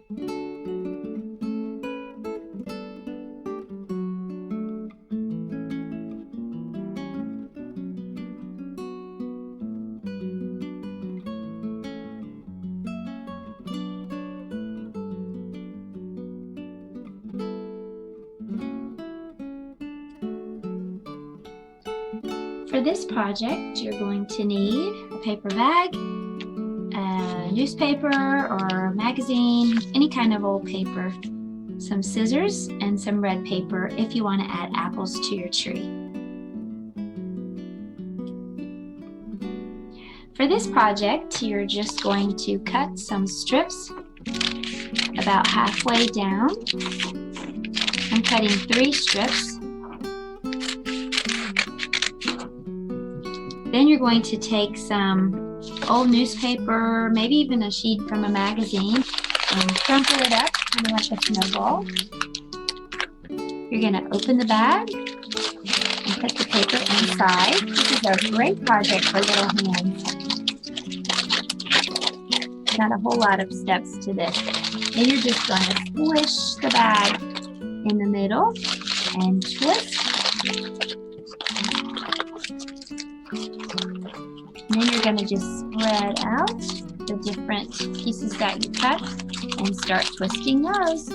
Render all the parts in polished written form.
For this project, you're going to need a paper bag, a newspaper or magazine, any kind of old paper, some scissors, and some red paper if you want to add apples to your tree. For this project, you're just going to cut some strips about halfway down. I'm cutting 3 strips. Then you're going to take some old newspaper, maybe even a sheet from a magazine, and crumple it up kind of like a snowball. You're going to open the bag and put the paper inside. This is a great project for little hands. Not a whole lot of steps to this. Then you're just going to squish the bag in the middle and twist. And then you're going to just spread out the different pieces that you cut and start twisting those.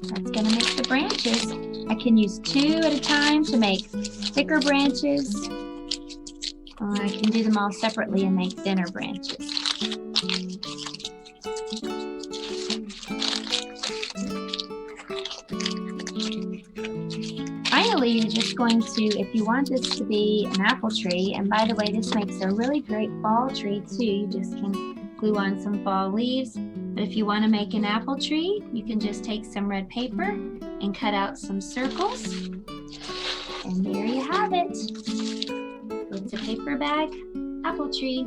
That's going to make the branches. I can use 2 at a time to make thicker branches. Or I can do them all separately and make thinner branches. Finally, you're just going to, if you want this to be an apple tree, and by the way, this makes a really great fall tree too. You just can glue on some fall leaves. But if you want to make an apple tree, you can just take some red paper and cut out some circles. And there you have it. It's a paper bag apple tree.